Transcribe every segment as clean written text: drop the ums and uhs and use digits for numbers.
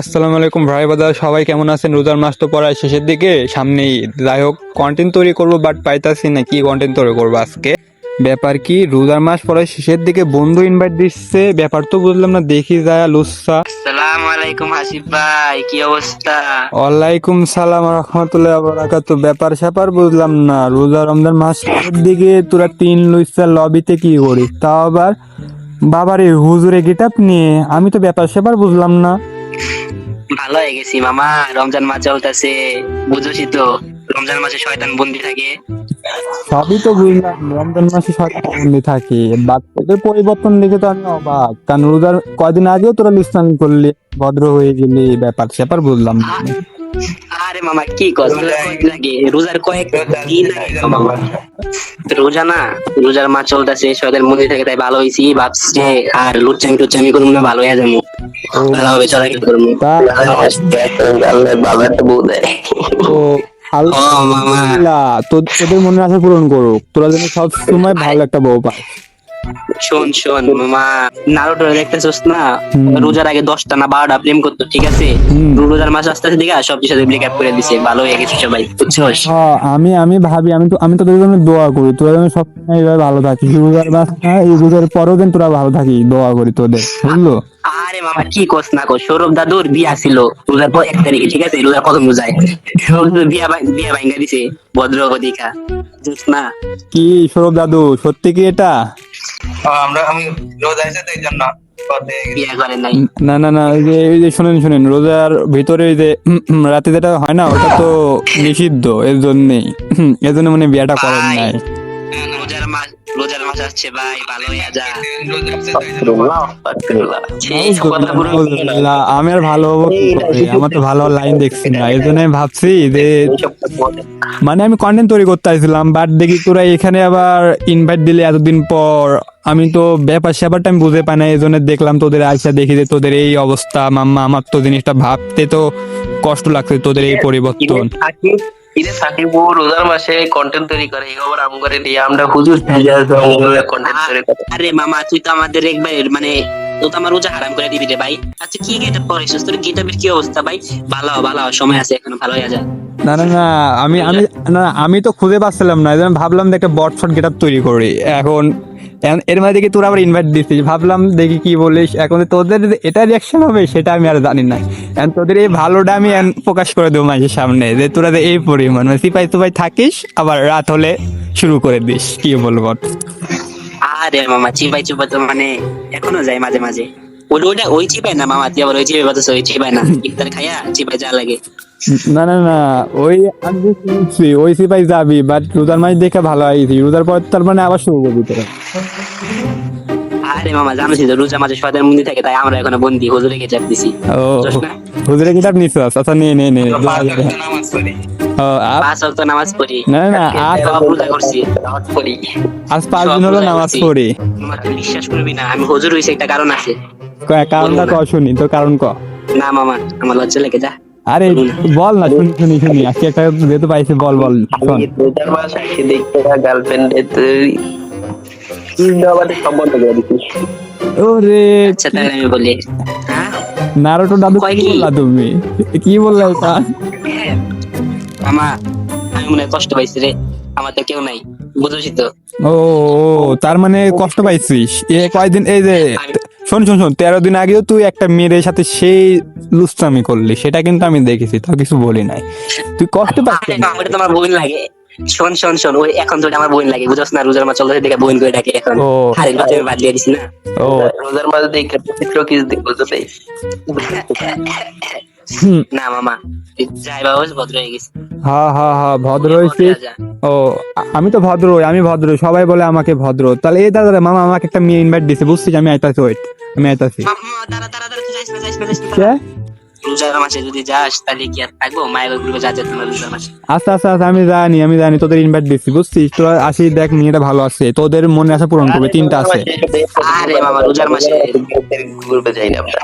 আসসালামু আলাইকুম ভাই বাদা, সবাই কেমন আছেন? রোজার মাস তো পড়ায় শেষের দিকে, সামনেই যাই হোক কন্টেন্ট তৈরি করবো, বাট পাইতাছি না কি কন্টেন্ট তৈরি করবো আজকে। ব্যাপার কি, রোজার মাস পড়ায় শেষের দিকে বন্ধু ইনভাইট দিচ্ছে, ব্যাপার তো বুঝলাম না, দেখি যায় লুচ্ছা। আসসালামু আলাইকুম হাসিব ভাই, কি অবস্থা? ওয়ালাইকুম সালাম রহমতুল্লাহ বারাকাতু। ব্যাপার স্যাপার বুঝলাম না, রোজা রমজান মাস শেষের দিকে তোরা তিন লুচ্ছা লবিতে কি করিস, তাও আবার বাবারে হুজুরে গেটআপ নিয়ে, আমি তো ব্যাপার স্যাপার বুঝলাম না। ভালো হয়ে গেছি মামা, রমজান মাস চলতেছে, বুঝছিস তো, রমজান মাসে শয়তান বন্দি থাকে। সবই তো বুঝলাম, রমজান মাসে সরকারি থাকে, বাট তোদের পরিবর্তন দেখে তো আমি অবাক, কারণ রোজার কয়দিন আগেও তোরা ইসলাম করলি, ভদ্র হয়ে গেলি, ব্যাপার স্যাপার বুঝলাম না। আরে মামা কি কস, রোজার কয়েকদিন আগে, রোজার কয়েক দিন আগে মামা। রোজা না, রোজার মাস চলতেছে, শয়তান বন্দি থাকে, তাই ভালো হয়েছি ভাবছি যে আর লুচ্চামি টুচ্চামি করবো না, ভালো হয়ে যাবো, ভালো হবে চলাফেরা করবো। তা- আল্লাহ ভালো একটা বউ দেয়। ও ও মামা, আল্লাহ তোদের মনের আশা পূরণ করুক, তোরা যেন সব সময় ভালো একটা বউ পাস। শোন শোন মামা, নারুটো দেখতেছস না? হুম। রোজার আগে 10টা না 12টা প্রেম করতো, ঠিক আছে? হুম। রোজার মাস আস্তে আস্তে দিকে সবকিছু সাথে ব্রেকআপ করে দিছে, ভালো হয়ে গেছে সবাই, বুঝছস? হ্যাঁ, আমি ভাবি, আমি তোদের জন্য দোয়া করি, তোরা যেন সবসময় এইভাবে ভালো থাকিস, রোজার মাস না, এই রোজার পরেও যেন তোরা ভালো থাকিস, দোয়া করি তোদের, বুঝলো? আরে মামা কি কস না কস, সৌরভ দাদুর বিয়া ছিল রোজার পর 1 তারিখে, ঠিক আছে? রোজার প্রথম রোজায় সৌরভ দাদুর বিয়া ভাঙ্গা দিছে, ভদ্র অধিকা, বুঝছ না? কি সৌরভ দাদু, সত্যি কি এটা? আমি রোজা আছে তো এই জন্য বিয়া করে নাই। না না না, এই যে শোনেন, রোজার ভিতরে ওই যে রাতে যেটা হয় না, ওটা তো নিষিদ্ধ, এর জন্যই এর জন্য মানে বিয়েটা করেন ভাই, নাই। রোজার মাস আসছে ভাই, ভালো হয়ে যা। রোজা আছে তো এই জন্য। এই কথা পুরো আলহামদুলিল্লাহ, আমি আর ভালো হবো কি করে? আমার তো ভালো লাইন দেখছি না, এই জন্য আমি ভাবছি যে মানে আমি কন্টেন্ট তৈরি করতে আসছিলাম, বাট দেখি তোরা এখানে আবার ইনভাইট দিলে এতদিন পর, আমি তো ব্যাপার স্যাপারটা আমি বুঝে পাই না, এই জন্য দেখলাম তোদের আইসা, দেখি যে তোদের এই অবস্থা, মাম্মা আমার তো জিনিসটা ভাবতে তো কষ্ট লাগছে, তোদের এই পরিবর্তন। সাকিব রোজার মাসে কন্টেন্ট তৈরি করে, এই খবর আম করে দিয়ে আমরা হুজুর কন্টেন্ট তৈরি করে। আরে মামা, তুই তো আমাদের একবার মানে, তো তো আমার রোজা হারাম করে দিবি রে ভাই। আচ্ছা কি গেটআপ পরেছিস, তোর গেটআপের কি অবস্থা ভাই? ভালো হ, ভালো হ, সময় আছে এখনো, ভালো হয়ে যা। না না না, আমি তো খুঁজে পাচ্ছিলাম না, এই জন্য ভাবলাম যে একটা বট শট গেট তৈরি করি এখন। এর মধ্যে দেখি তোরা আবার ইনভাইট দিচ্ছিস, ভাবলাম দেখি কি বলিস, এখন তোদের যে এটা রিয়াকশন হবে সেটা আমি আর জানি না। এখন তোদের এই ভালোটা আমি প্রকাশ করে দেবো মাঝে সামনে, যে তোরা যে এই পরিমাণ মানে সিপাই তুপাই থাকিস, আবার রাত হলে শুরু করে দিস, কি বলবো। আরে মামা, চিপাই চুপা তো মানে এখনো যায় মাঝে মাঝে। ওই চিপাই না মামা, তুই আবার ওই চিপাই বাতাস, ওই চিপাই না, ইফতার খাইয়া চিপাই যা লাগে। না না না, ওই আমি যে শুনছি ওই সিপাই যাবি, বাট রোজার মাস দেখে ভালো হয়েছি, রোজার পর তার মানে আবার শুরু করবি তোরা। আরে মামা, জানোস তো রোজা মাঝে শয়তান বন্দি থাকে, তাই আমরা এখনো বন্দি, হুজুরে গেটআপ দিছি, ও বুঝছস না? হুজুরে কিতাব নিছ? আচ্ছা নে নে নে। নামাজ পড়ি। ও, 5 ওয়াক্ত নামাজ পড়ি, না না সব রোজা করছি, নামাজ পড়ি। আজ 5 দিন সব হলো রোজা নামাজ করছি। পড়ি। তোমার তুই বিশ্বাস করবি না, আমি হুজুর হইছি একটা কারণ আছে। কারণটা ক, শুনি তোর কারণ ক। না মামা, আমার লজ্জা লেগে যা। আরে বল না, শুনি আজকে একটা যেহেতু পাইছি, বল শোন। রোজার মাস আসে দেখতে না, গার্লফ্রেন্ডে তুই আমাদের সম্বন্ধ করে দিচ্ছিস। ওরে আচ্ছা তাহলে আমি বলি, হ্যাঁ নারুটো দাদু, কয় কি কি? বললা তুমি? কি বললা এটা? মামা, আমি মনে হয় কষ্ট পাইছি রে, আমার তো কেউ নাই, বুঝছিস তো। ও তার মানে কষ্ট পাইছিস এ কয়দিন, এই যে শোন 13 দিন আগেও তুই একটা মেয়ের সাথে সেই লুচ্চামি করলি, সেটা কিন্তু আমি দেখেছি, তো কিছু বলি নাই, তুই কষ্ট আরে পাচ্ছিস। না, ওটা তোমার বোন লাগে। শোন শোন শোন, ওই এখন তো আমার বোন লাগে, বুঝছ না? রোজার মাস চলতেছে দেখে বোন করে ডাকে এখন। ও আরে বাদ আমি বাদ দিয়ে দিছি না। ও রোজার মাস দেখে পবিত্র কিস দিক বলতে চাই। হুম, না মামা, যাই বাবা, ভদ্র হয়ে গেছি। হা ভদ্র হয়েছিস। ভদ্র হয়ে যা। ও আমি তো ভদ্র, আমি ভদ্র, সবাই বলে আমাকে ভদ্র, তাহলে এই দাদা মামা আমাকে একটা মেয়ে ইনভাইট দিছে, বুঝছিস? আমি আইতাছি, ওয়েট, আমি আইতাছি। মামা, দাঁড়া দাঁড়া দাঁড়া, তুই যাইস না, যাইস না, যাইস না, কে? দাঁড়া। রোজার মাসে যদি যাস তাহলে কি আর থাকবো? মায়ের গ্রুপে যা যেত না রোজার মাসে। আচ্ছা, আমি জানি তোদের ইনভাইট দিচ্ছি, বুঝছিস? তোরা আসি, দেখ মেয়েটা ভালো আছে, তোদের মনে আশা পূরণ করবে, 3টা আছে। আরে মামা, রোজার মাসে গ্রুপে যাই না আমরা।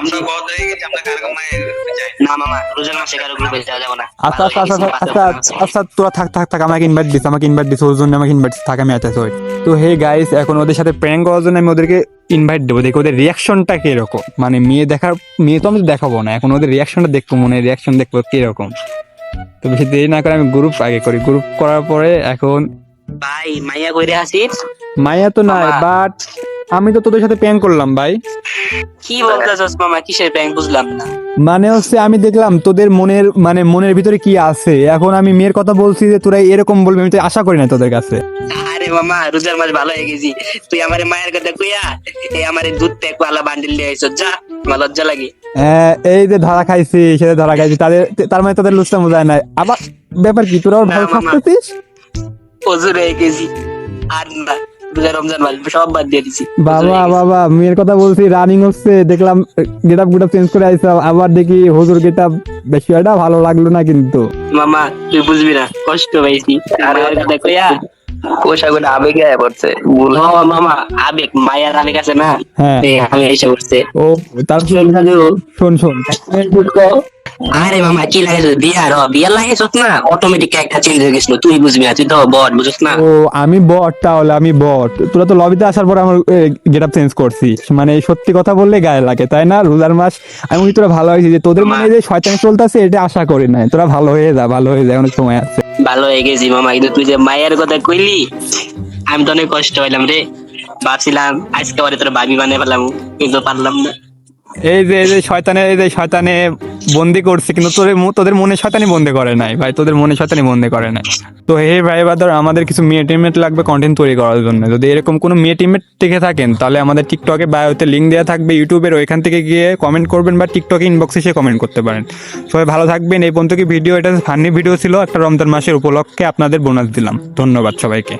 না মামা, রোজার মাসে কারো গ্রুপে যাওয়া যাবে না। আচ্ছা তোরা থাক, আমাকে ইনভাইট দিস, ওর জন্য আমাকে ইনভাইট থাক, আমি আইতাছি, ওয়েট। তো হে গাইস, এখন ওদের সাথে প্র্যাঙ্ক করার জন্য আমি ওদেরকে ইনভাইট দেবো, দেখি ওদের রিয়াকশনটা কিরকম। মানে মেয়ে তো আমি দেখাবো না, এখন ওদের রিয়াকশনটা দেখবো, মনে রিয়াকশন দেখবো কিরকম। তো বেশি দেরি না করে আমি গ্রুপ আগে করি, গ্রুপ করার পরে এখন ভাই মাইয়া কইরে আসিস? মাইয়া তো নাই, বাট আমি তো তোদের সাথে প্র্যাঙ্ক করলাম ভাই। কি বলতেছস মামা, কিসের ব্যাংক বুঝলাম না। মানে হচ্ছে আমি দেখলাম তোদের মনের ভিতরে কি আছে। এখন আমি মেয়ের কথা বলছি যে তোরা এরকম বলবি, আমি তো আশা করি না তোদের কাছে। আরে মামা রোজার মাস ভালো হয়ে গেছি, তুই আমারে মায়ের কথা কইয়া এই আমারে দুধ থেকে পালা বান্ডিল নিয়ে আইছস, যা আমার লজ্জা লাগে। এই যে ধরা খাইছি, সেটা ধরা খাইছি, তার মানে তোদের লুচটা বোঝায় নাই। আবার ব্যাপার কি, তোরাও ভালো না, মামা। থাকতেছিস? ওজুর হয়ে গেছি, আর না রোজা রমজান মাস সব বাদ দিয়ে দিছি। বাবা মেয়ের কথা বলছি, রানিং হচ্ছে, দেখলাম গেটআপ চেঞ্জ করে আইসাম, আবার দেখি হুজুর গেটআপ, বেশি একটা ভালো লাগলো না কিন্তু। মামা তুই বুঝবি না, কষ্ট পাইছি মায়ের কথা কইয়া। পোশাক আবেগে আয়া পড়ছে ভুল। ও মামা আবেগ, মায়ের আবেগ আছে না, হ্যাঁ। এই আমি এসে উঠছে। ও তার শোন আরে মামা কি লাগাইছ, বিয়া লাগাইছ না, অটোমেটিক একটা চেঞ্জ হয়ে গেছিল, তুই বুঝবি না, তুই তো বট বুঝছ না। ও আমি বট, তাহলে আমি বট। তোরা তো লবিতে আসার পর আমার গেটআপ চেঞ্জ করছিস, মানে সত্যি কথা বললে গায়ে লাগে, তাই না? রোজার মাস আমি বলি তোরা ভালো হয়েছে, যে তোদের মনে যে শয়তানি চলতেছে এটা আশা করি নাই। তোরা ভালো হয়ে যা, অনেক সময় আছে। ভালো হয়ে গেছি মামা, কিন্তু তুই যে মায়ের কথা কইলি আমি তো অনেক কষ্ট হইলাম রে। ভাবছিলাম আজকে পরে তোর ভাবি বানিয়ে পেলাম, কিন্তু পারলাম না। এই যে শয়তানে বন্দি করছে, কিন্তু তোদের মনে শয়তানি বন্দি করে নাই ভাই, তোদের মনে শয়তানি বন্দি করে নাই। তো হে ভাই বাদার, আমাদের কিছু মেয়ে টিমমেট লাগবে কন্টেন্ট তৈরি করার জন্য। যদি এরকম কোনো মেয়ে টিমমেট থেকে থাকেন, তাহলে আমাদের টিকটকে বায়োতে লিঙ্ক দেওয়া থাকবে, ইউটিউবের ওইখান থেকে গিয়ে কমেন্ট করবেন, বা টিকটকে ইনবক্সে এসে কমেন্ট করতে পারেন। সবাই ভালো থাকবেন। এই পর্যন্ত কি ভিডিও, এটা ফানি ভিডিও ছিল, একটা রমজান মাসের উপলক্ষে আপনাদের বোনাস দিলাম। ধন্যবাদ সবাইকে।